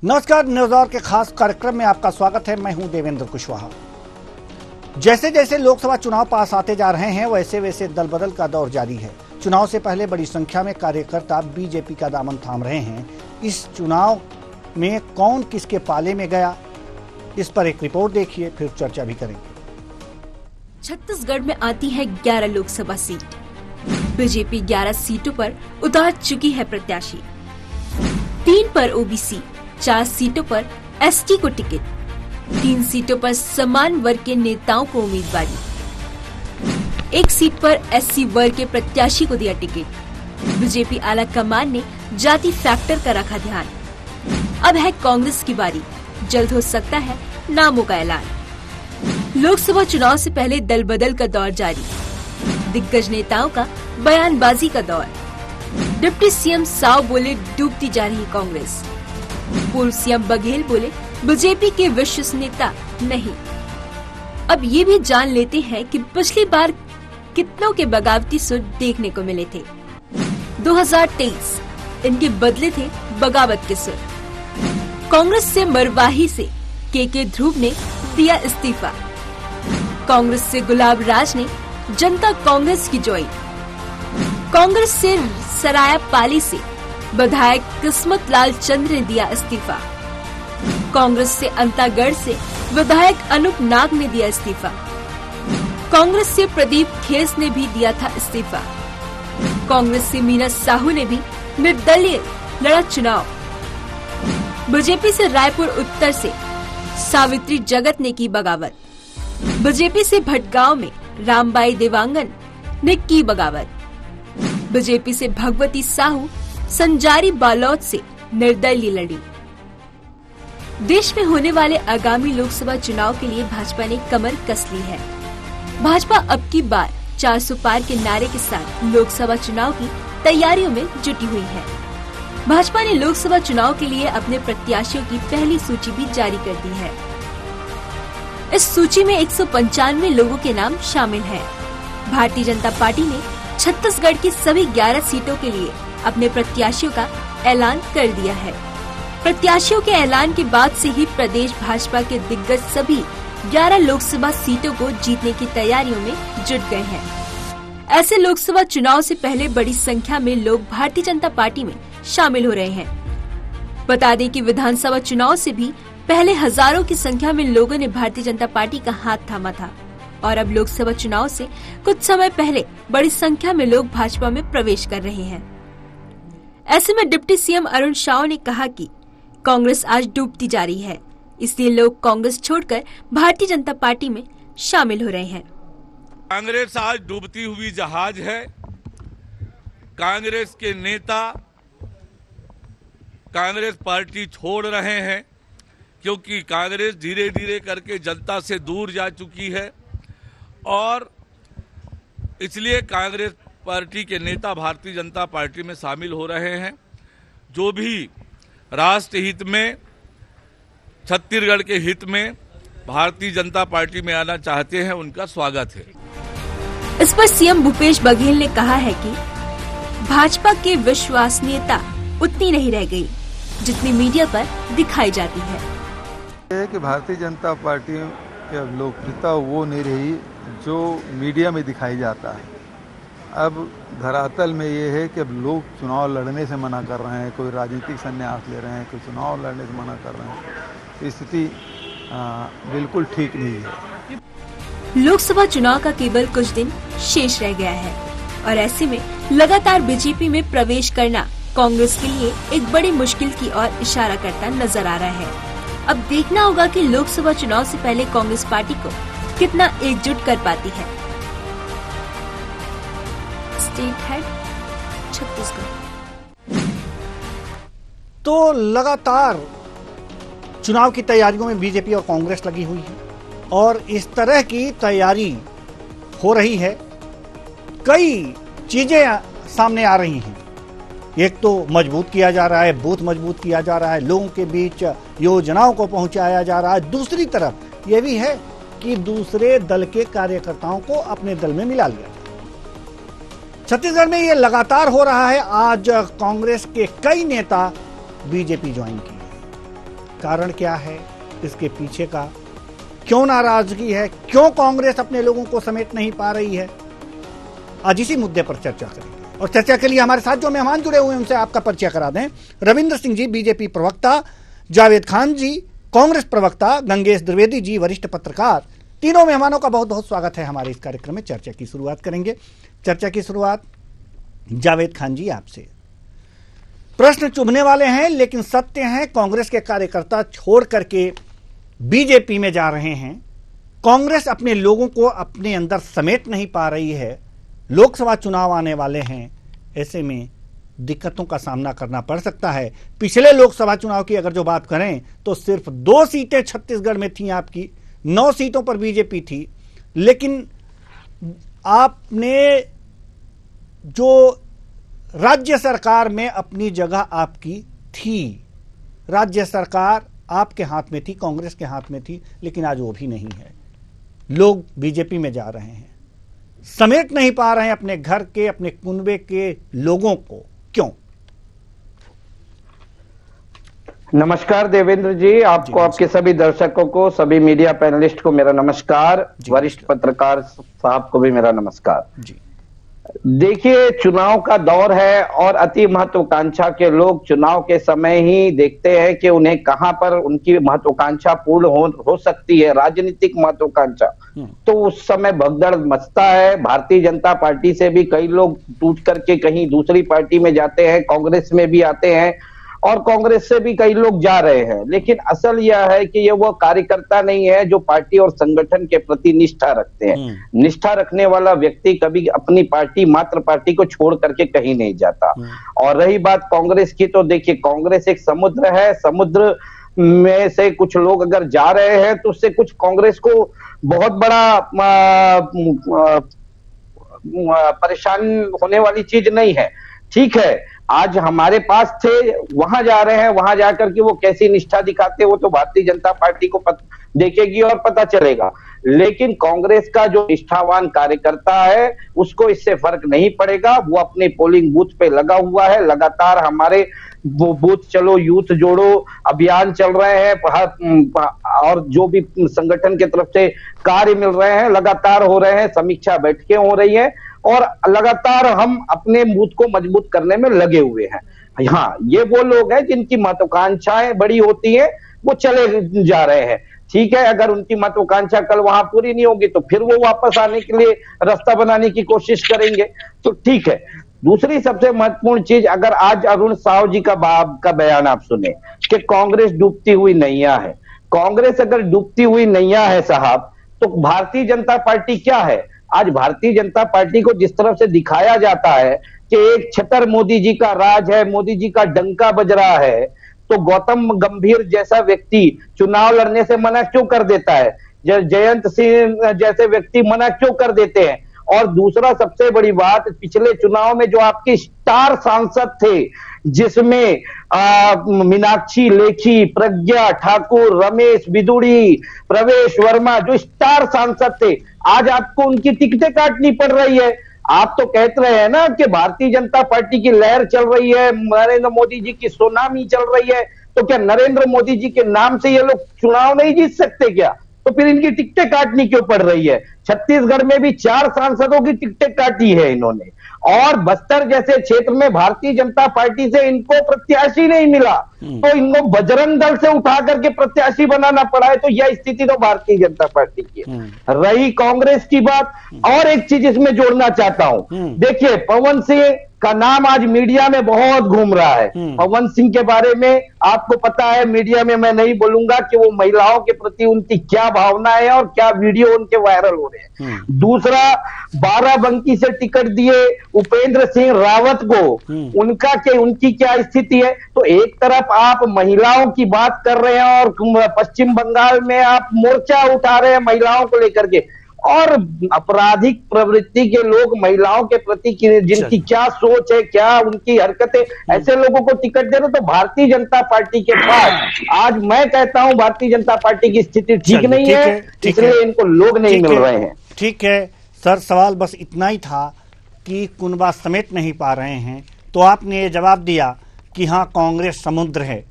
नमस्कार, news our के खास कार्यक्रम में आपका स्वागत है। मैं हूं देवेंद्र कुशवाहा। जैसे जैसे लोकसभा चुनाव पास आते जा रहे हैं वैसे वैसे दल बदल का दौर जारी है। चुनाव से पहले बड़ी संख्या में कार्यकर्ता बीजेपी का दामन थाम रहे हैं। इस चुनाव में कौन किसके पाले में गया, इस पर एक रिपोर्ट देखिए, फिर चर्चा भी करेंगे। छत्तीसगढ़ में आती है 11 लोकसभा सीट। बीजेपी 11 सीटों पर उतार चुकी है प्रत्याशी। 3 पर ओबीसी, 4 सीटों पर एसटी को टिकट, 3 सीटों पर समान वर्ग के नेताओं को उम्मीदवारी, 1 सीट पर एससी वर्ग के प्रत्याशी को दिया टिकट। बीजेपी आला कमान ने जाति फैक्टर का रखा ध्यान। अब है कांग्रेस की बारी, जल्द हो सकता है नामों का ऐलान। लोकसभा चुनाव से पहले दल बदल का दौर जारी। दिग्गज नेताओं का बयानबाजी का दौर। डिप्टी सीएम साव बोले डूबती जा रही कांग्रेस। पूर्व सीएम बघेल बोले बीजेपी के विश्वसनीयता नहीं। अब ये भी जान लेते हैं कि पिछली बार कितनों के बगावती सुर देखने को मिले थे। 2023 इनके बदले थे बगावत के सुर। कांग्रेस से मरवाही से के ध्रुव ने दिया इस्तीफा। कांग्रेस से गुलाब राज ने जनता कांग्रेस की ज्वाइन। कांग्रेस से सराया पाली से विधायक किस्मत लाल चंद्र ने दिया इस्तीफा। कांग्रेस से अंतागढ़ से विधायक अनूप नाग ने दिया इस्तीफा। कांग्रेस से प्रदीप खेस ने भी दिया था इस्तीफा। कांग्रेस से मीना साहू ने भी निर्दलीय लड़ा चुनाव। बीजेपी से रायपुर उत्तर से सावित्री जगत ने की बगावत। बीजेपी से भटगांव में रामबाई देवांगन ने की बगावत। बीजेपी से भगवती साहू संजारी बालोद से निर्दलीय लड़ी। देश में होने वाले आगामी लोकसभा चुनाव के लिए भाजपा ने कमर कस ली है। भाजपा अब की बार 400 पार के नारे के साथ लोकसभा चुनाव की तैयारियों में जुटी हुई है। भाजपा ने लोकसभा चुनाव के लिए अपने प्रत्याशियों की पहली सूची भी जारी कर दी है। इस सूची में 195 लोगों के नाम शामिल हैं। भारतीय जनता पार्टी ने छत्तीसगढ़ की सभी 11 सीटों के लिए अपने प्रत्याशियों का ऐलान कर दिया है। प्रत्याशियों के ऐलान के बाद से ही प्रदेश भाजपा के दिग्गज सभी 11 लोकसभा सीटों को जीतने की तैयारियों में जुट गए हैं। ऐसे लोकसभा चुनाव से पहले बड़ी संख्या में लोग भारतीय जनता पार्टी में शामिल हो रहे हैं। बता दें कि विधानसभा चुनाव से भी पहले हजारों की संख्या में लोगों ने भारतीय जनता पार्टी का हाथ थामा था और अब लोकसभा चुनाव से कुछ समय पहले बड़ी संख्या में लोग भाजपा में प्रवेश कर रहे हैं। ऐसे में डिप्टी सीएम अरुण साव ने कहा कि कांग्रेस आज डूबती जा रही है, इसलिए लोग कांग्रेस छोड़कर भारतीय जनता पार्टी में शामिल हो रहे हैं। कांग्रेस आज डूबती हुई जहाज है। कांग्रेस के नेता कांग्रेस पार्टी छोड़ रहे हैं क्योंकि कांग्रेस धीरे धीरे करके जनता से दूर जा चुकी है और इसलिए कांग्रेस पार्टी के नेता भारतीय जनता पार्टी में शामिल हो रहे हैं। जो भी राष्ट्र हित में, छत्तीसगढ़ के हित में भारतीय जनता पार्टी में आना चाहते हैं, उनका स्वागत है। इस पर सीएम भूपेश बघेल ने कहा है कि भाजपा की विश्वसनीयता उतनी नहीं रह गई जितनी मीडिया पर दिखाई जाती है। कि भारतीय जनता पार्टी की अब लोकप्रियता वो नहीं रही जो मीडिया में दिखाई जाता है। अब धरातल में ये है कि अब लोग चुनाव लड़ने से मना कर रहे हैं, कोई राजनीतिक संन्यास ले रहे हैं, कोई चुनाव लड़ने से मना कर रहे हैं। स्थिति बिल्कुल ठीक नहीं है। लोकसभा चुनाव का केवल कुछ दिन शेष रह गया है और ऐसे में लगातार बीजेपी में प्रवेश करना कांग्रेस के लिए एक बड़ी मुश्किल की ओर इशारा करता नजर आ रहा है। अब देखना होगा कि लोकसभा चुनाव से पहले कांग्रेस पार्टी को कितना एकजुट कर पाती है। State head Chhattisgarh. तो लगातार चुनाव की तैयारियों में बीजेपी और कांग्रेस लगी हुई है और इस तरह की तैयारी हो रही है। कई चीजें सामने आ रही हैं। एक तो मजबूत किया जा रहा है, बूथ मजबूत किया जा रहा है, लोगों के बीच योजनाओं को पहुंचाया जा रहा है। दूसरी तरफ यह भी है कि दूसरे दल के कार्यकर्ताओं को अपने दल में मिला लिया। छत्तीसगढ़ में ये लगातार हो रहा है। आज कांग्रेस के कई नेता बीजेपी ज्वाइन किए। कारण क्या है इसके पीछे का, क्यों नाराजगी है, क्यों कांग्रेस अपने लोगों को समेट नहीं पा रही है, आज इसी मुद्दे पर चर्चा करेंगे। और चर्चा के लिए हमारे साथ जो मेहमान जुड़े हुए हैं उनसे आपका परिचय करा दें। रविंद्र सिंह जी बीजेपी प्रवक्ता, जावेद खान जी कांग्रेस प्रवक्ता, गंगेश द्विवेदी जी वरिष्ठ पत्रकार। तीनों मेहमानों का बहुत बहुत स्वागत है हमारे इस कार्यक्रम में। चर्चा की शुरुआत करेंगे। चर्चा की शुरुआत जावेद खान जी आपसे। प्रश्न चुभने वाले हैं लेकिन सत्य हैं, कांग्रेस के कार्यकर्ता छोड़ करके बीजेपी में जा रहे हैं। कांग्रेस अपने लोगों को अपने अंदर समेट नहीं पा रही है। लोकसभा चुनाव आने वाले हैं, ऐसे में दिक्कतों का सामना करना पड़ सकता है। पिछले लोकसभा चुनाव की अगर जो बात करें तो सिर्फ 2 सीटें छत्तीसगढ़ में थी आपकी, 9 सीटों पर बीजेपी थी। लेकिन आपने जो राज्य सरकार में अपनी जगह आपकी थी, राज्य सरकार आपके हाथ में थी, कांग्रेस के हाथ में थी, लेकिन आज वो भी नहीं है। लोग बीजेपी में जा रहे हैं, समेट नहीं पा रहे हैं अपने घर के, अपने कुनबे के लोगों को। क्यों? नमस्कार देवेंद्र जी, आपको, आपके सभी दर्शकों को, सभी मीडिया पैनलिस्ट को मेरा नमस्कार, वरिष्ठ पत्रकार साहब को भी मेरा नमस्कार जी। देखिए, चुनाव का दौर है और अति महत्वाकांक्षा के लोग चुनाव के समय ही देखते हैं कि उन्हें कहां पर उनकी महत्वाकांक्षा पूर्ण हो सकती है, राजनीतिक महत्वाकांक्षा। तो उस समय भगदड़ मचता है। भारतीय जनता पार्टी से भी कई लोग टूट करके कहीं दूसरी पार्टी में जाते हैं, कांग्रेस में भी आते हैं और कांग्रेस से भी कई लोग जा रहे हैं। लेकिन असल यह है कि ये वो कार्यकर्ता नहीं है जो पार्टी और संगठन के प्रति निष्ठा रखते हैं। निष्ठा रखने वाला व्यक्ति कभी अपनी पार्टी, मात्र पार्टी को छोड़ करके कहीं नहीं जाता। और रही बात कांग्रेस की, तो देखिए, कांग्रेस एक समुद्र है। समुद्र में से कुछ लोग अगर जा रहे हैं तो उससे कुछ कांग्रेस को बहुत बड़ा परेशान होने वाली चीज नहीं है। ठीक है, आज हमारे पास थे, वहां जा रहे हैं, वहां जाकर के वो कैसी निष्ठा दिखाते हैं वो तो भारतीय जनता पार्टी को देखेगी और पता चलेगा। लेकिन कांग्रेस का जो निष्ठावान कार्यकर्ता है उसको इससे फर्क नहीं पड़ेगा। वो अपने पोलिंग बूथ पे लगा हुआ है। लगातार हमारे वो बूथ चलो यूथ जोड़ो अभियान चल रहे हैं और जो भी संगठन की तरफ से कार्य मिल रहे हैं लगातार हो रहे हैं, समीक्षा बैठकें हो रही है और लगातार हम अपने बूथ को मजबूत करने में लगे हुए हैं। हाँ, ये वो लोग हैं जिनकी महत्वाकांक्षाएं बड़ी होती है, वो चले जा रहे हैं। ठीक है, अगर उनकी महत्वाकांक्षा कल वहां पूरी नहीं होगी तो फिर वो वापस आने के लिए रास्ता बनाने की कोशिश करेंगे, तो ठीक है। दूसरी सबसे महत्वपूर्ण चीज, अगर आज अरुण साव जी का बयान आप सुने कि कांग्रेस डूबती हुई नैया है। कांग्रेस अगर डूबती हुई नैया है साहब, तो भारतीय जनता पार्टी क्या है? आज भारतीय जनता पार्टी को जिस तरफ से दिखाया जाता है कि एक छतर मोदी जी का राज है, मोदी जी का डंका बज रहा है, तो गौतम गंभीर जैसा व्यक्ति चुनाव लड़ने से मना क्यों कर देता है? जयंत सिंह जैसे व्यक्ति मना क्यों कर देते हैं? और दूसरा सबसे बड़ी बात, पिछले चुनाव में जो आपके स्टार सांसद थे, जिसमें मीनाक्षी लेखी, प्रज्ञा ठाकुर, रमेश बिदुड़ी, प्रवेश वर्मा, जो स्टार सांसद थे, आज आपको उनकी टिकटें काटनी पड़ रही है। आप तो कहते रहे हैं ना कि भारतीय जनता पार्टी की लहर चल रही है, नरेंद्र मोदी जी की सुनामी चल रही है, तो क्या नरेंद्र मोदी जी के नाम से ये लोग चुनाव नहीं जीत सकते क्या? तो फिर इनकी टिकटें काटनी क्यों पड़ रही है? छत्तीसगढ़ में भी 4 सांसदों की टिकटें काटी है इन्होंने, और बस्तर जैसे क्षेत्र में भारतीय जनता पार्टी से इनको प्रत्याशी नहीं मिला, तो इनको बजरंग दल से उठा करके प्रत्याशी बनाना पड़ा है। तो यह स्थिति तो भारतीय जनता पार्टी की है। रही कांग्रेस की बात, और एक चीज इसमें जोड़ना चाहता हूं। देखिए, पवन सिंह का नाम आज मीडिया में बहुत घूम रहा है। पवन सिंह के बारे में आपको पता है, मीडिया में मैं नहीं बोलूंगा कि वो महिलाओं के प्रति उनकी क्या भावना है और क्या वीडियो उनके वायरल हो रहे हैं। दूसरा, बाराबंकी से टिकट दिए उपेंद्र सिंह रावत को, उनकी क्या स्थिति है? तो एक तरफ आप महिलाओं की बात कर रहे हैं और पश्चिम बंगाल में आप मोर्चा उठा रहे हैं महिलाओं को लेकर के, और आपराधिक प्रवृत्ति के लोग महिलाओं के प्रति जिनकी क्या सोच है, क्या उनकी हरकतें, ऐसे लोगों को टिकट दे रहे। तो भारतीय जनता पार्टी के पास आज मैं कहता हूं भारतीय जनता पार्टी की स्थिति ठीक नहीं है, इसलिए इनको लोग नहीं मिल रहे हैं। ठीक है सर, सवाल बस इतना ही था कि कुनबा समेट नहीं पा रहे हैं, तो आपने ये जवाब दिया कि हाँ, कांग्रेस समुद्र है।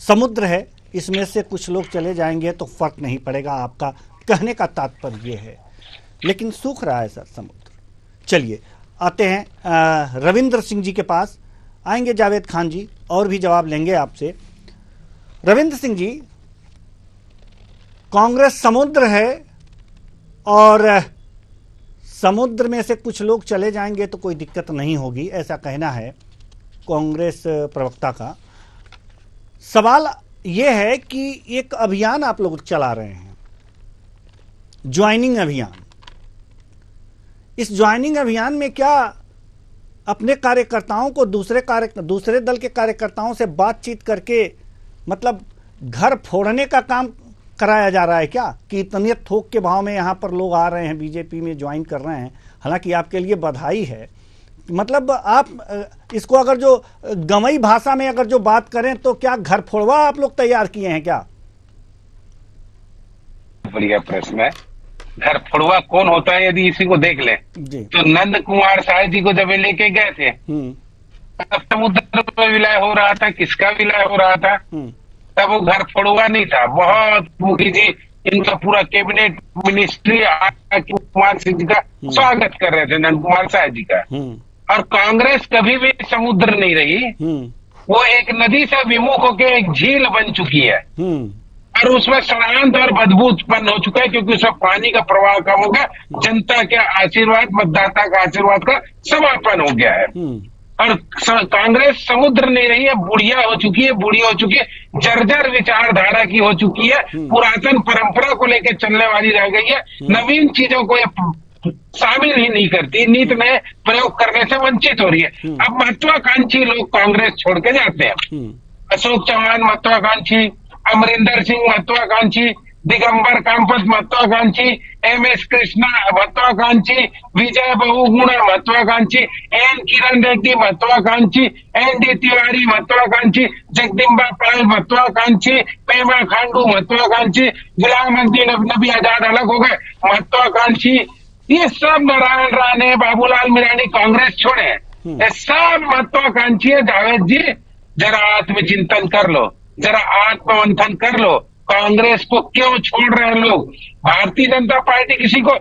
समुद्र है इसमें से कुछ लोग चले जाएंगे तो फर्क नहीं पड़ेगा, आपका कहने का तात्पर्य ये है। लेकिन सूख रहा है सर समुद्र। चलिए आते हैं रविंद्र सिंह जी के पास, आएंगे जावेद खान जी और भी जवाब लेंगे आपसे। रविंद्र सिंह जी, कांग्रेस समुद्र है और समुद्र में से कुछ लोग चले जाएंगे तो कोई दिक्कत नहीं होगी, ऐसा कहना है कांग्रेस प्रवक्ता का। सवाल यह है कि एक अभियान आप लोग चला रहे हैं, ज्वाइनिंग अभियान। इस ज्वाइनिंग अभियान में क्या अपने कार्यकर्ताओं को दूसरे दल के कार्यकर्ताओं से बातचीत करके मतलब घर फोड़ने का काम कराया जा रहा है क्या, कि इतने थोक के भाव में यहाँ पर लोग आ रहे हैं, बीजेपी में ज्वाइन कर रहे हैं? हालांकि आपके लिए बधाई है, मतलब आप इसको अगर जो गंवई भाषा में अगर जो बात करें तो क्या घर फोड़वा आप लोग तैयार किए हैं क्या? बढ़िया प्रश्न है। घर फोड़वा कौन होता है यदि इसी को देख ले तो नंद कुमार साय जी को जब ये लेके गए थे तब समुद्र में विलय हो रहा था, किसका विलय हो रहा था? तब वो घर फोड़वा नहीं था। बहुत मुखी जी इनका पूरा कैबिनेट मिनिस्ट्री कुमार सिंह जी का स्वागत कर रहे थे, नंद कुमार साय जी का। और कांग्रेस कभी भी समुद्र नहीं रही, वो एक नदी से विमुख होकर एक झील बन चुकी है और उसमें षड्यंत्र और बदबू उत्पन्न हो चुका है, क्योंकि उसमें पानी का प्रवाह कम हो गया, जनता के आशीर्वाद, मतदाता का आशीर्वाद का समापन हो गया है। और कांग्रेस समुद्र नहीं रही है, बुढ़िया हो चुकी है, बूढ़ी हो चुकी है, जर्जर विचारधारा की हो चुकी है, पुरातन परंपरा को लेकर चलने वाली रह गई है, नवीन चीजों को शामिल ही नहीं करती, नीत नए प्रयोग करने से वंचित हो रही है। अब महत्वाकांक्षी लोग कांग्रेस छोड़ के जाते हैं। अशोक चौहान महत्वाकांक्षी, अमरिंदर सिंह महत्वाकांक्षी, दिगंबर कामपत महत्वाकांक्षी, MS कृष्णा महत्वाकांक्षी, विजय बहुगुणा महत्वाकांक्षी, एन किरण रेड्डी महत्वाकांक्षी, ND तिवारी महत्वाकांक्षी, जगदम्बा पाल महत्वाकांक्षी, पेमा खांडू महत्वाकांक्षी, गुलाम नबी आजाद अलग हो गए महत्वाकांक्षी। ये सब नारायण राणे, बाबूलाल मीरानी कांग्रेस छोड़े, ये सब महत्वाकांक्षी है। जावेद जी जरा आत्मचिंतन कर लो, जरा आत्ममंथन कर लो, कांग्रेस को क्यों छोड़ रहे हैं लोग? भारतीय जनता पार्टी किसी को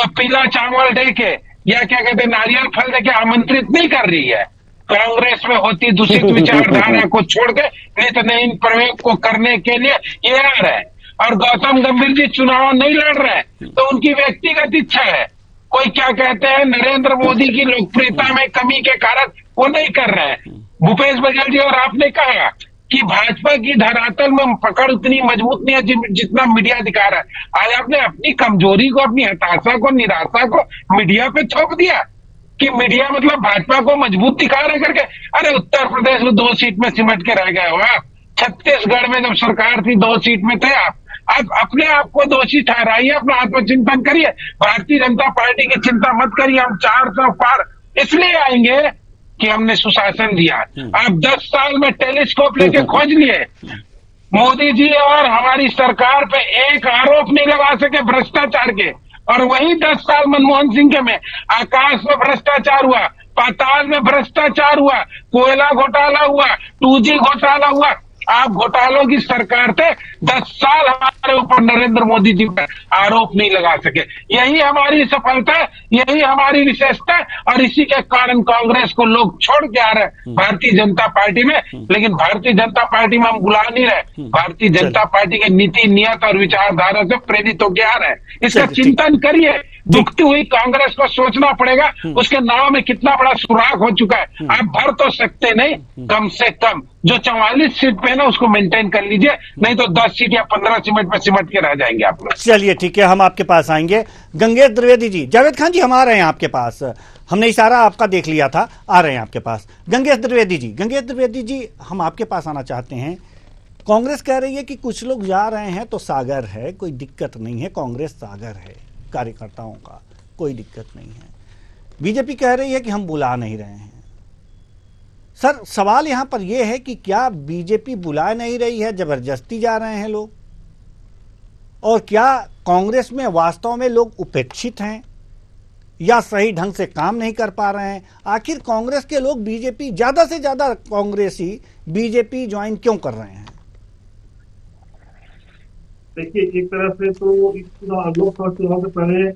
पीला चावल दे के या क्या कहते हैं नारियल फल दे के आमंत्रित नहीं कर रही है। कांग्रेस में होती दूषित विचारधारा को छोड़ के नित नए प्रयोग को करने के लिए ये आ रहे हैं। और गौतम गंभीर जी चुनाव नहीं लड़ रहे हैं तो उनकी व्यक्तिगत इच्छा है। कोई क्या कहते हैं नरेंद्र मोदी की लोकप्रियता में कमी के कारण वो नहीं कर रहे हैं। भूपेश बघेल जी और आपने कहा कि भाजपा की धरातल में पकड़ उतनी मजबूत नहीं है जितना मीडिया दिखा रहा है। आज आपने अपनी कमजोरी को, अपनी हताशा को, निराशा को मीडिया पे थोप दिया कि मीडिया मतलब भाजपा को मजबूत दिखा रहे करके। अरे उत्तर प्रदेश में 2 सीट में सिमट के रह गए हो आप। छत्तीसगढ़ में जब सरकार थी 2 सीट में थे आप अपने आप को दोषी ठहराइए, अपना आत्मचिंतन करिए। भारतीय जनता पार्टी की चिंता मत करिए, हम 400 पार इसलिए आएंगे कि हमने सुशासन दिया। आप 10 साल में टेलीस्कोप लेके खोज लिए। मोदी जी और हमारी सरकार पे एक आरोप नहीं लगा सके भ्रष्टाचार के, और वही 10 साल मनमोहन सिंह के में आकाश में भ्रष्टाचार हुआ, पाताल में भ्रष्टाचार हुआ, कोयला घोटाला हुआ, 2G घोटाला हुआ। आप घोटालों की सरकार थे, 10 साल हमारे ऊपर नरेंद्र मोदी जी पर आरोप नहीं लगा सके। यही हमारी सफलता है, यही हमारी विशेषता है, और इसी के कारण कांग्रेस को लोग छोड़ के आ रहे हैं भारतीय जनता पार्टी में। लेकिन भारतीय जनता पार्टी में हम बुला नहीं रहे, भारतीय जनता पार्टी के नीति, नियत और विचारधारा से प्रेरित होकर आ रहे हैं। इसका चिंतन करिए। दुखती हुई कांग्रेस को सोचना पड़ेगा उसके नाव में कितना बड़ा सुराग हो चुका है। आप भर तो सकते नहीं, कम से कम जो 44 सीट पे है ना उसको मेंटेन कर लीजिए, नहीं तो 10 सीट या 15 सीट पे सिमट के रह जाएंगे आप लोग। चलिए ठीक है, हम आपके पास आएंगे। गंगेश द्विवेदी जी, जावेद खान जी हम आ रहे हैं आपके पास, हमने इशारा आपका देख लिया था, आ रहे हैं आपके पास। गंगेश द्विवेदी जी हम आपके पास आना चाहते हैं। कांग्रेस कह रही है कि कुछ लोग जा रहे हैं तो सागर है, कोई दिक्कत नहीं है, कांग्रेस सागर है, कार्यकर्ताओं का कोई दिक्कत नहीं है। बीजेपी कह रही है कि हम बुला नहीं रहे हैं। सर सवाल यहां पर यह है कि क्या बीजेपी बुला नहीं रही है, जबरदस्ती जा रहे हैं लोग, और क्या कांग्रेस में वास्तव में लोग उपेक्षित हैं या सही ढंग से काम नहीं कर पा रहे हैं? आखिर कांग्रेस के लोग बीजेपी, ज्यादा से ज्यादा कांग्रेसी बीजेपी ज्वाइन क्यों कर रहे हैं? देखिए, एक तरह से तो इस लोकसभा चुनाव से पहले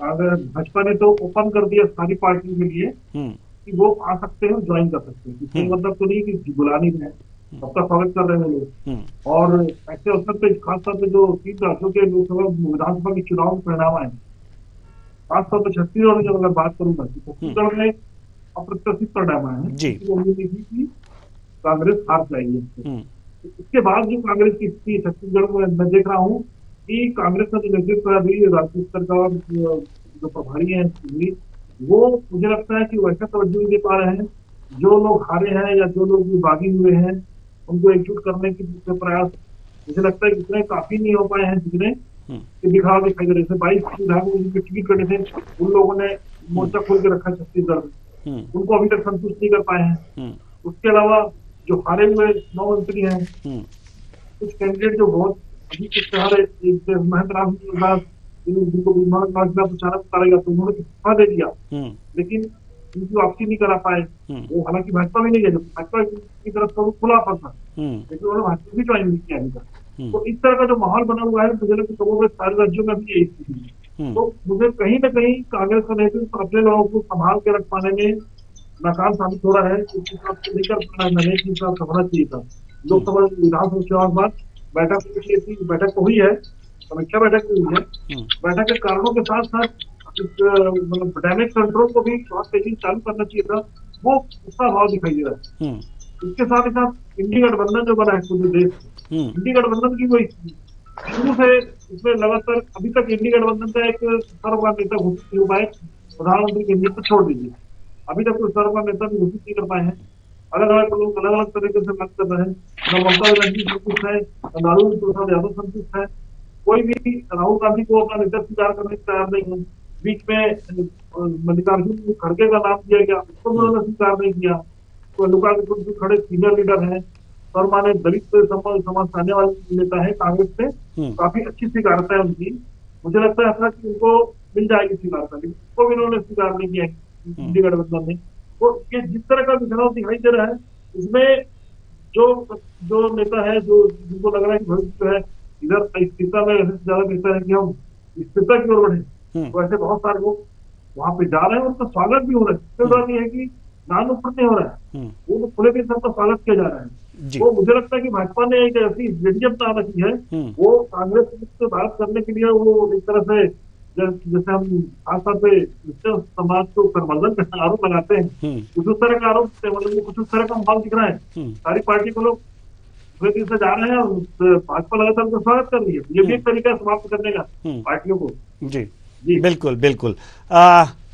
अगर भाजपा ने तो ओपन कर दिया सारी पार्टियों के लिए कि वो आ सकते हैं, ज्वाइन कर सकते हैं। इसका मतलब तो नहीं कि बुला नहीं रहे, सबका स्वागत कर रहे हैं लोग। और ऐसे अवसर पे खासतौर पे जो 3 राज्यों के लोकसभा विधानसभा के चुनाव के परिणाम आए, खासतौर पर छत्तीसगढ़ में जब अगर बात करूंगा तो छत्तीसगढ़ में अप्रत्याशित परिणाम आए हैं। उम्मीद नहीं थी कि कांग्रेस हार जाएगी। इसके बाद जो कांग्रेस की स्थिति छत्तीसगढ़ में मैं देख रहा हूँ कि कांग्रेस का जो नेतृत्व अभी राज्य स्तर का जो प्रभारी है वो मुझे लगता है कि वैसा तवज्जो नहीं दे पा रहे हैं। जो लोग हारे हैं या जो लोग बागी हुए हैं उनको एकजुट करने के प्रयास मुझे लगता है कि इतने काफी नहीं हो पाए हैं जितने दिखावा दिखाई दे रहे थे। 22 विधायकों को ट्वीट करने थे, उन लोगों ने मोर्चा खोल के रखा छत्तीसगढ़ में, उनको अभी तक संतुष्ट नहीं कर पाए हैं। उसके अलावा जो हारे हुए 9 मंत्री हैं, कुछ कैंडिडेट जो बहुत महेंद्र नाथ जिनको प्रचारक उतारेगा तो उन्होंने इस्तीफा दे दिया, लेकिन उनकी वापसी नहीं करा पाए। वो हालांकि भाजपा में नहीं गए, भाजपा की तरफ से वो खुला था, लेकिन उन्होंने भाजपा भी ज्वाइन नहीं किया अभी तक। तो इस तरह का जो माहौल बना हुआ है मुझे लगता है सारे राज्यों में भी यही स्थिति है। तो मुझे कहीं ना कहीं कांग्रेस का नेतृत्व अपने लोगों को संभाल के रख पाने में नाकाम साबित हो रहा है। उस हिसाब से लेकर होना चाहिए था। लोकसभा विधानसभा चुनाव के बाद बैठक तो हुई है, समीक्षा बैठक भी हुई है। बैठक के कारणों के साथ साथ मतलब डैमेज कंट्रोल को भी बहुत तेजी से चालू करना चाहिए था, वो उसका अभाव दिखाई दे रहा है। इसके साथ ही साथ इंडी गठबंधन जो बना है पूरे देश में, इंडी गठबंधन की कोई शुरू से इसमें लगातार अभी तक इंडी गठबंधन का एक सर्वमान्य नेता घोषित नहीं हो पाए। प्रधानमंत्री के नेतृत्व छोड़ दीजिए, अभी तक कोई सर्वमान्य नेता भी घोषित नहीं कर पाए हैं। अलग अलग लोग अलग अलग तरीके से बात कर रहे हैं। ममता बनर्जी संतुष्ट है, लालू प्रसाद यादव संतुष्ट है, कोई भी राहुल गांधी को अपना नेता स्वीकार करने को तैयार नहीं है। बीच में मल्लिकार्जुन खड़गे का नाम दिया गया, उसको उन्होंने स्वीकार नहीं किया। तो लुका के खड़े सीनियर लीडर हैं, शर्मा ने दलित समाज से आने वाले नेता है, कांग्रेस से काफी अच्छी स्वीकारता है उनकी। मुझे लगता है ऐसा कि उनको मिल जाएगी स्वीकारता, लेकिन उसको भी उन्होंने स्वीकार नहीं किया इंडी गठबंधन ने। तो ये जिस तरह का विधान दिखाई दे रहा है, इसमें जो नेता है जो जिनको लग रहा है कि भविष्य है इधर स्थिरता में ज्यादा बेहतर है कि हम स्थिरता की ओर बढ़े, तो ऐसे बहुत सारे लोग वहां पे जा रहे हैं और उनका स्वागत भी हो रहा है। इससे बात यह है कि नाम ऊपर नहीं हो रहा है, वो खुले के सबका स्वागत किया जा रहा है। तो मुझे लगता है कि भाजपा ने एक ऐसी स्टेडियम बना रखी है, वो कांग्रेस से बात करने के लिए वो एक तरह से जैसे हम खासतौर पे समाज को संवर्धन का आरोप लगाते हैं, कुछ उस तरह का आरोप मतलब कुछ उस तरह का माहौल दिख रहा है। सारी पार्टी को लोग से जा रहे हैं और भाजपा लगातार उनका स्वागत कर रही है। ये भी एक तरीका है समाप्त करने का पार्टियों को। जी बिल्कुल बिल्कुल।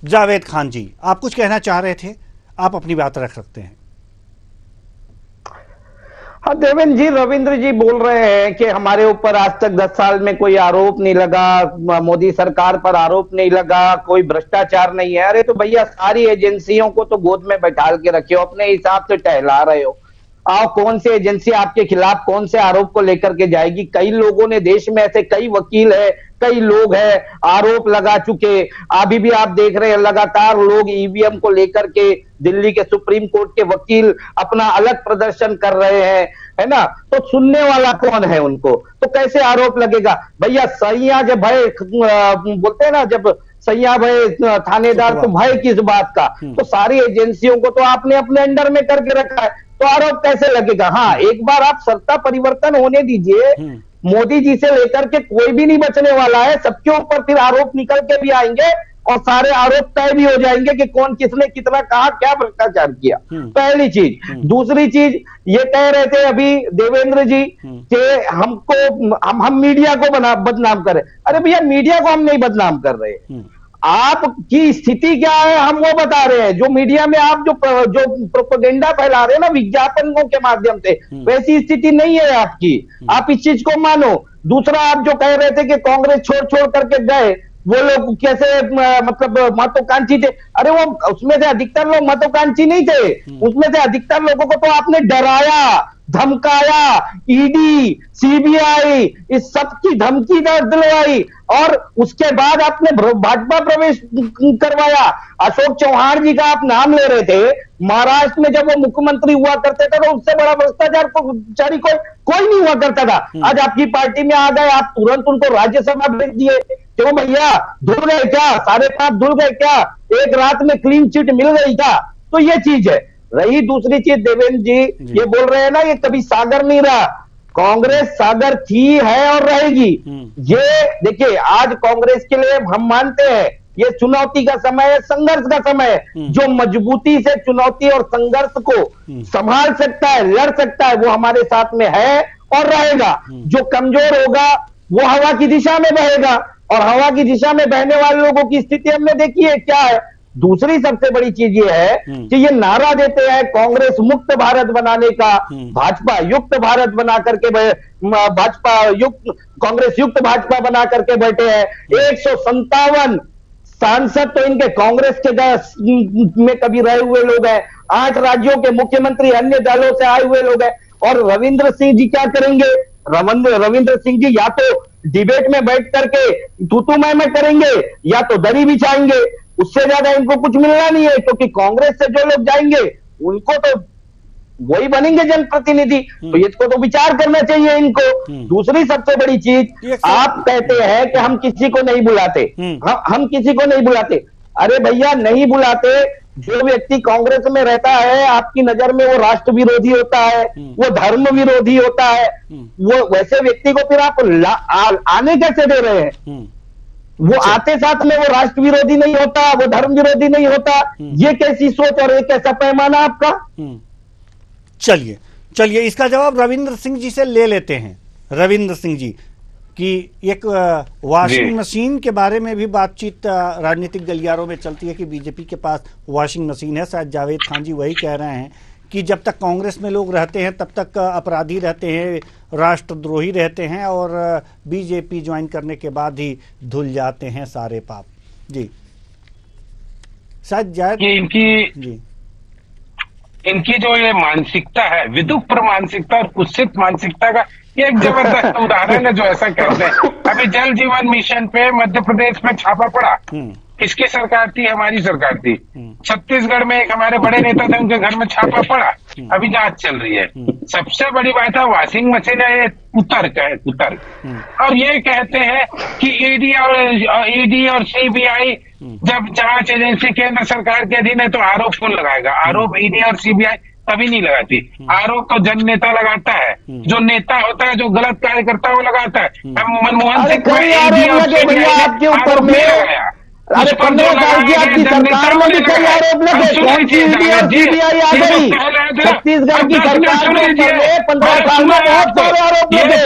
जावेद खान जी, आप कुछ कहना चाह रहे थे, आप अपनी बात रख सकते हैं। हाँ देवेंद्र जी, रविंद्र जी बोल रहे हैं कि हमारे ऊपर आज तक 10 साल में कोई आरोप नहीं लगा, मोदी सरकार पर आरोप नहीं लगा, कोई भ्रष्टाचार नहीं है। अरे तो भैया सारी एजेंसियों को तो गोद में बैठाल के रखे हो, अपने हिसाब से टहला रहे हो। आओ कौन सी एजेंसी आपके खिलाफ कौन से आरोप को लेकर के जाएगी? कई लोगों ने देश में ऐसे कई वकील है, कई लोग हैं आरोप लगा चुके। अभी भी आप देख रहे हैं लगातार लोग ईवीएम को लेकर के दिल्ली के सुप्रीम कोर्ट के वकील अपना अलग प्रदर्शन कर रहे हैं, है ना। तो सुनने वाला कौन है उनको? तो कैसे आरोप लगेगा? भैया सैया जब भय बोलते हैं ना, जब सैया भय थानेदार तो भय किस बात का? तो सारी एजेंसियों को तो आपने अपने अंडर में करके रखा है, तो आरोप कैसे लगेगा? हाँ, एक बार आप सत्ता परिवर्तन होने दीजिए, मोदी जी से लेकर के कोई भी नहीं बचने वाला है, सबके ऊपर फिर आरोप निकल के भी आएंगे और सारे आरोप तय भी हो जाएंगे कि कौन किसने कितना कहा, क्या भ्रष्टाचार किया। पहली चीज। दूसरी चीज, ये कह रहे थे अभी देवेंद्र जी कि हमको हम मीडिया को बदनाम करें। अरे भैया मीडिया को हम नहीं बदनाम कर रहे, आपकी स्थिति क्या है हम वो बता रहे हैं। जो मीडिया में आप जो प्रोपेगेंडा फैला रहे हैं ना विज्ञापनों के माध्यम से, वैसी स्थिति नहीं है आपकी, आप इस चीज को मानो। दूसरा, आप जो कह रहे थे कि कांग्रेस छोड़ करके गए, वो लोग कैसे मतलब महत्वाकांक्षी थे। अरे वो उसमें से अधिकतर लोग महत्वाकांक्षी नहीं थे, उसमें से अधिकतर लोगों को तो आपने डराया। धमकाया, ईडी, सीबीआई, इस सब की धमकी दिलवाई और उसके बाद आपने भाजपा प्रवेश करवाया। अशोक चौहान जी का आप नाम ले रहे थे, महाराष्ट्र में जब वो मुख्यमंत्री हुआ करते थे तो उससे बड़ा भ्रष्टाचारी कोई नहीं हुआ करता था। आज आपकी पार्टी में आ गए, आप तुरंत उनको राज्यसभा भेज दिए। क्यों भैया, धुल गए क्या? 5.5 धुल गए क्या? एक रात में क्लीन चिट मिल गई था? तो ये चीज है। रही दूसरी चीज, देवेंद्र जी ये बोल रहे हैं ना, ये कभी सागर नहीं रहा, कांग्रेस सागर थी, है और रहेगी। ये देखिए, आज कांग्रेस के लिए हम मानते हैं ये चुनौती का समय है, संघर्ष का समय है। जो मजबूती से चुनौती और संघर्ष को संभाल सकता है, लड़ सकता है, वो हमारे साथ में है और रहेगा। जो कमजोर होगा वो हवा की दिशा में बहेगा, और हवा की दिशा में बहने वाले लोगों की स्थिति हमने देखी है क्या है। दूसरी सबसे बड़ी चीज ये है कि ये नारा देते हैं कांग्रेस मुक्त भारत बनाने का, भाजपा युक्त भारत बना करके, भाजपा युक्त, कांग्रेस युक्त भाजपा बना करके बैठे हैं। 157 सांसद तो इनके कांग्रेस के में कभी रहे हुए लोग हैं, 8 राज्यों के मुख्यमंत्री अन्य दलों से आए हुए लोग हैं। और रविंद्र सिंह जी क्या करेंगे? रविंद्र सिंह जी या तो डिबेट में बैठ करके तू मैं करेंगे, या तो दरी बिछाएंगे। उससे ज्यादा इनको कुछ मिलना नहीं है, क्योंकि कांग्रेस से जो लोग जाएंगे उनको तो वही बनेंगे जनप्रतिनिधि। तो इसको तो विचार करना चाहिए इनको। दूसरी सबसे बड़ी चीज, आप कहते हैं कि हम किसी को नहीं बुलाते, हम किसी को नहीं बुलाते। अरे भैया, नहीं बुलाते। जो व्यक्ति कांग्रेस में रहता है आपकी नजर में वो राष्ट्र विरोधी होता है, वो धर्म विरोधी होता है, वो वैसे व्यक्ति को फिर आप आने कैसे दे रहे हैं? वो आते साथ में वो राष्ट्र विरोधी नहीं होता, वो धर्म विरोधी नहीं होता। ये कैसी सोच और ये कैसा पैमाना आपका? चलिए इसका जवाब रविंद्र सिंह जी से ले लेते हैं। रविंद्र सिंह जी कि एक वॉशिंग मशीन के बारे में भी बातचीत राजनीतिक गलियारों में चलती है कि बीजेपी के पास वॉशिंग मशीन है। शायद जावेद खान जी वही कह रहे हैं कि जब तक कांग्रेस में लोग रहते हैं तब तक अपराधी रहते हैं, राष्ट्रद्रोही रहते हैं, और बीजेपी ज्वाइन करने के बाद ही धुल जाते हैं सारे पाप। जी शायद जायद इनकी जो ये मानसिकता है, विदुप्र मानसिकता और कुत्सित मानसिकता का ये एक जबरदस्त उदाहरण है जो ऐसा कहते हैं। अभी जल जीवन मिशन पे मध्य प्रदेश में छापा पड़ा, किसकी सरकार थी? हमारी सरकार थी। छत्तीसगढ़ में एक हमारे बड़े नेता थे, उनके घर में छापा पड़ा, अभी जांच चल रही है। सबसे बड़ी बात है वॉशिंग मशीन है, ये कुतर्क है, कुतर्क। और ये कहते हैं कि ईडी और सीबीआई जब जांच एजेंसी केंद्र सरकार के अधीन है तो आरोप कौन लगाएगा? आरोप ईडी और सीबीआई कभी नहीं लगाती। आरोप तो जन नेता लगाता है, जो नेता होता है, जो गलत कार्य करता है वो लगाता है। मनमोहन सिंह को ईडी और सीबीआई आपके ऊपर में लगाया। अरे 15 साल की आपकी सरकार में भी कई आरोप लगे, कौन सी ईडी और सीबीआई आ गई? छत्तीसगढ़ की सरकार के ऊपर में 15 साल में बहुत सारे आरोप लगे।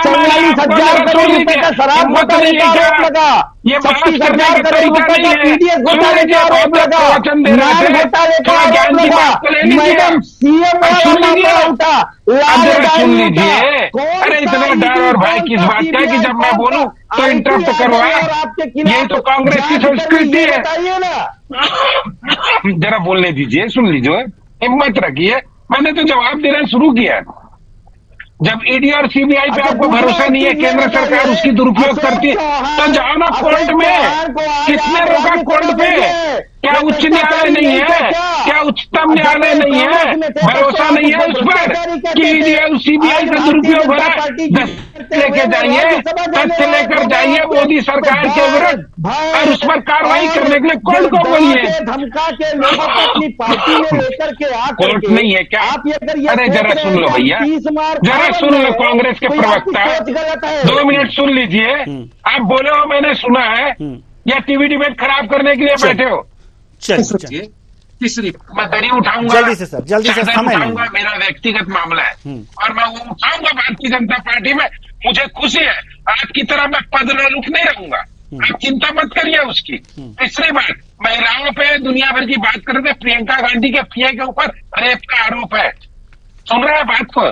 44,000 करोड़ रुपए का शराब घोटाले का आरोप लगा, 36,000 करोड़ रुपए का पीडीएस घोटाले का आरोप लगा, नान घोटाले का आरोप लगा, मैडम सीएम उठा, सुन लीजिए। अरे इतना डर और भय किस बात का कि जब मैं बोलूं तो इंटरप्ट करवा? ये तो कांग्रेस की संस्कृति है। जरा बोलने दीजिए, सुन लीजिए, हिम्मत रखिए। मैंने तो जवाब देना शुरू किया। जब ईडी और सीबीआई पे आपको भरोसा नहीं है, केंद्र सरकार उसकी दुरुपयोग करती है, तो जाओ ना कोर्ट में। किसने रोका कोर्ट पे? क्या उच्च न्यायालय नहीं है? क्या उच्चतम न्यायालय नहीं है? भरोसा नहीं है उस पर कि ईडी और सीबीआई का दुरुपयोग हो रहा है? लेके जाइए, तथ्य लेकर जाइए मोदी सरकार के विरुद्ध और उस पर कार्रवाई करने के लिए कोर्ट को बोलिए। धमका के लोगों को अपनी पार्टी में लेकर के कोर्ट नहीं है क्या? अरे जरा सुन लो भैया, जरा सुन लो कांग्रेस के प्रवक्ता, 2 मिनट सुन लीजिए। आप बोले हो मैंने सुना है, या टीवी डिबेट खराब करने के लिए बैठे हो? चलिए तीसरी मैं दरी उठाऊंगा, जल्दी से सर, जल्दी से, समय नहीं। मेरा व्यक्तिगत मामला है और मैं वो उठाऊंगा भारतीय जनता पार्टी में। मुझे खुशी है, आपकी तरह मैं पदनालुक नहीं रहूंगा, आप चिंता मत करिए उसकी। तीसरी बात, महिलाओं पे दुनिया भर की बात करते हैं, प्रियंका गांधी के पिए के ऊपर रेप का आरोप है। सुन रहे हैं बात को?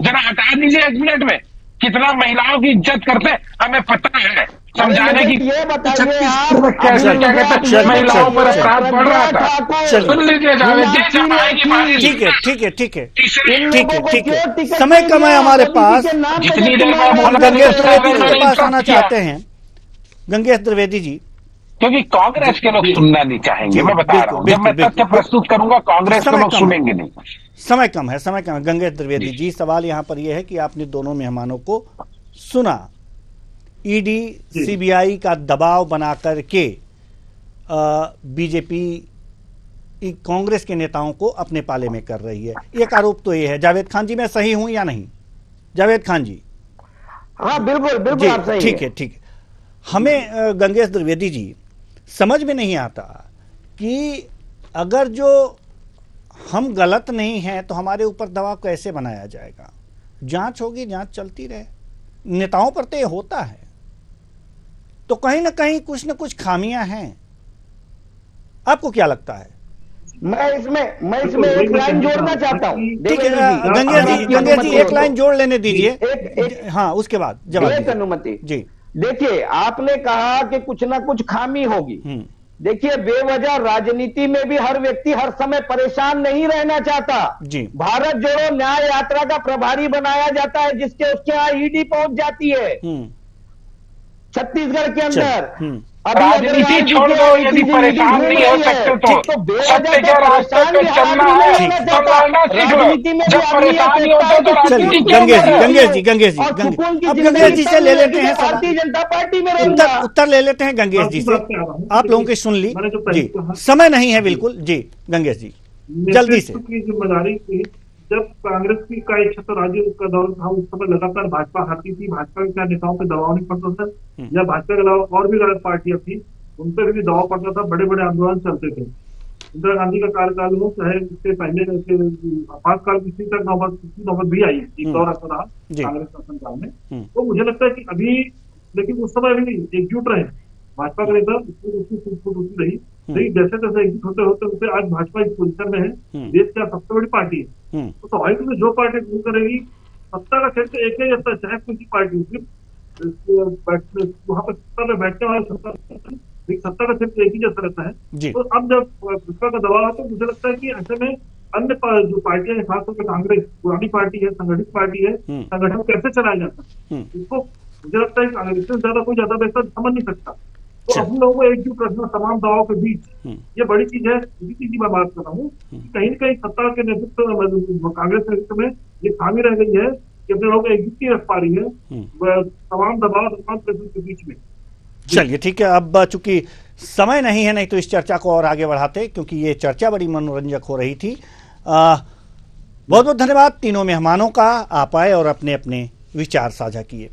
जरा हटा दीजिए 1 मिनट में। कितना महिलाओं की इज्जत करते हैं हमें पता है। समझाने की ये बताइए छत्तीसगढ़ में कैसे क्या कहते हैं महिलाओं पर अपराध बढ़ रहा था। सुन लीजिए जावेद जी, जब आएगी बारी ठीक है ठीक है ठीक है तीसरे ठीक है ठीक है, समय कम है हमारे पास। जितनी देर में हम बोला गंगेश द्विवेदी जी के पास आना चाहते हैं। गंगेश द्विवेदी जी, क्योंकि कांग्रेस के लोग सुनना नहीं चाहेंगे, मैं बता रहा हूँ। जब मैं तथ्य प्रस्तुत करूंगा कांग्रेस के लोग सुनेंगे नहीं। समय कम है, समय कम है। गंगेश द्विवेदी जी, सवाल यहाँ पर यह है कि आपने दोनों मेहमानों को सुना, ईडी सीबीआई का दबाव बना करके बीजेपी कांग्रेस के नेताओं को अपने पाले में कर रही है। एक आरोप तो ये है। जावेद खान जी, मैं सही हूं या नहीं? जावेद खान जी? हाँ बिल्कुल बिल्कुल आप सही ठीक है ठीक है। हमें गंगेश द्विवेदी जी समझ में नहीं आता कि अगर जो हम गलत नहीं हैं तो हमारे ऊपर दबाव कैसे बनाया जाएगा? जांच होगी, जांच चलती रहे। नेताओं पर तो ये होता है, तो कहीं ना कहीं कुछ न कुछ खामियां हैं। आपको क्या लगता है? मैं इसमें एक लाइन जोड़ना चाहता हूँ। ठीक है गंगेश जी एक लाइन जोड़ लेने दीजिए। हाँ, उसके बाद जवाब अनुमति जी। देखिए, आपने कहा कि कुछ ना कुछ खामी होगी। देखिए, बेवजह राजनीति में भी हर व्यक्ति हर समय परेशान नहीं रहना चाहता जी। भारत जोड़ो न्याय यात्रा का प्रभारी बनाया जाता है, जिसके उसके यहाँ ईडी पहुंच जाती है छत्तीसगढ़ के अंदर। राजनीति छोड़ दो, यदि परेशान नहीं हो सकते तो सत्य के रास्ते पे चलना है, तो लड़ना सीख लो। जब परेशान नहीं होते तो राजनीति क्यों कर रहे हो? गंगेश जी से ले लेते हैं, भारतीय जनता पार्टी में उत्तर ले लेते हैं गंगेश जी से। आप लोगों की सुन ली जी, समय नहीं है बिल्कुल जी। गंगेश जी जल्दी से। जिम्मेदारी थी जब कांग्रेस की का एक छत्र राज्य का दौर था, उस समय लगातार भाजपा हारती थी। भाजपा के क्या नेताओं पे दबाव नहीं पड़ता था, या भाजपा के अलावा और भी पार्टियां थी, उन पर भी दबाव पड़ता था। बड़े बड़े आंदोलन चलते थे। इंदिरा गांधी का कार्यकाल हो चाहे उससे पहले आपातकाल की तक नौबत भी आई, एक दौर ऐसा रहा कांग्रेस शासनकाल में। तो मुझे लगता है कि अभी, लेकिन उस समय भी एकजुट रहे भाजपा के नेता, उसकी रही। लेकिन जैसे जैसे एकजुट होते होते होते आज भाजपा इस पोजीशन में है, देश की सबसे बड़ी पार्टी है। तो स्वाभाविक में जो पार्टी रूल करेगी, सत्ता का क्षेत्र एक ही रहता है, चाहे कोई पार्टी वहां पर सत्ता में बैठने वाले सत्ता का क्षेत्र एक ही जैसा रहता है। तो अब जब भाजपा का दबाव है, तो मुझे लगता है कि ऐसे में अन्य जो पार्टियां हैं, खासतौर पर कांग्रेस पुरानी पार्टी है, संगठित पार्टी है, संगठन कैसे चलाया जाता है, इसको मुझे लगता है कांग्रेस से ज्यादा कोई ज्यादा बेहतर समझ नहीं सकता। तो हम लोगों को एकजुट रखना तमाम दबाव के बीच, ये बड़ी चीज है। इसी चीज की मैं बात कर रहा हूँ कि कहीं न कहीं सत्ता के नेतृत्व, कांग्रेस नेतृत्व में ये खामी रह गई है कि अपने लोगों को एकजुट नहीं रख पा रही है तमाम दबाव, तमाम प्रेशर के बीच में। चलिए ठीक है, अब चूंकि समय नहीं है, नहीं तो इस चर्चा को और आगे बढ़ाते, क्योंकि ये चर्चा बड़ी मनोरंजक हो रही थी। बहुत बहुत धन्यवाद तीनों मेहमानों का, आप आए और अपने अपने विचार साझा किए।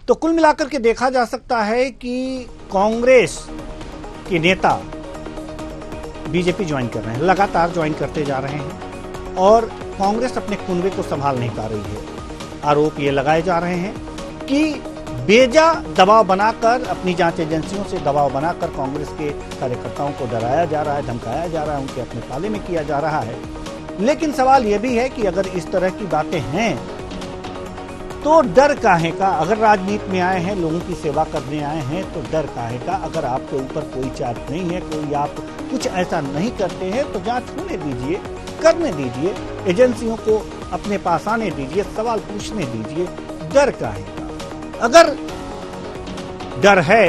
तो कुल मिलाकर के देखा जा सकता है कि कांग्रेस के नेता बीजेपी ज्वाइन कर रहे हैं, लगातार ज्वाइन करते जा रहे हैं, और कांग्रेस अपने कुनबे को संभाल नहीं पा रही है। आरोप ये लगाए जा रहे हैं कि बेजा दबाव बनाकर, अपनी जांच एजेंसियों से दबाव बनाकर कांग्रेस के कार्यकर्ताओं को डराया जा रहा है, धमकाया जा रहा है, उनके अपने पाले में किया जा रहा है। लेकिन सवाल यह भी है कि अगर इस तरह की बातें हैं तो डर काहे का? अगर राजनीति में आए हैं, लोगों की सेवा करने आए हैं, तो डर काहे का? अगर आपके ऊपर कोई चार्ज नहीं है, कोई आप कुछ ऐसा नहीं करते हैं, तो जांच होने दीजिए, करने दीजिए, एजेंसियों को अपने पास आने दीजिए, सवाल पूछने दीजिए। डर काहे का? अगर डर है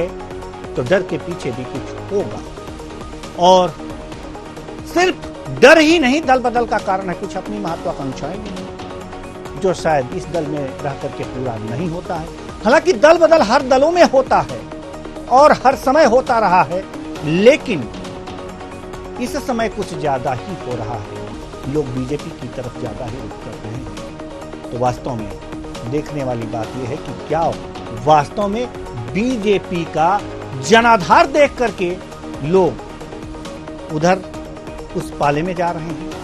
तो डर के पीछे भी कुछ होगा, और सिर्फ डर ही नहीं, दल बदल का कारण है, कुछ अपनी महत्वाकांक्षाएं भी नहीं, जो शायद इस दल में रह करके पूरा नहीं होता है। हालांकि दल बदल हर दलों में होता है और हर समय होता रहा है, लेकिन इस समय कुछ ज्यादा ही हो रहा है। लोग बीजेपी की तरफ ज्यादा ही रुख कर रहे हैं। तो वास्तव में देखने वाली बात यह है कि क्या वास्तव में बीजेपी का जनाधार देख करके लोग उधर उस पाले में जा रहे हैं।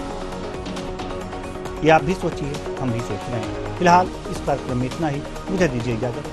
ये आप भी सोचिए, हम भी सोच रहे हैं। फिलहाल इस कार्यक्रम में इतना ही। मुझे दीजिए इजाजत।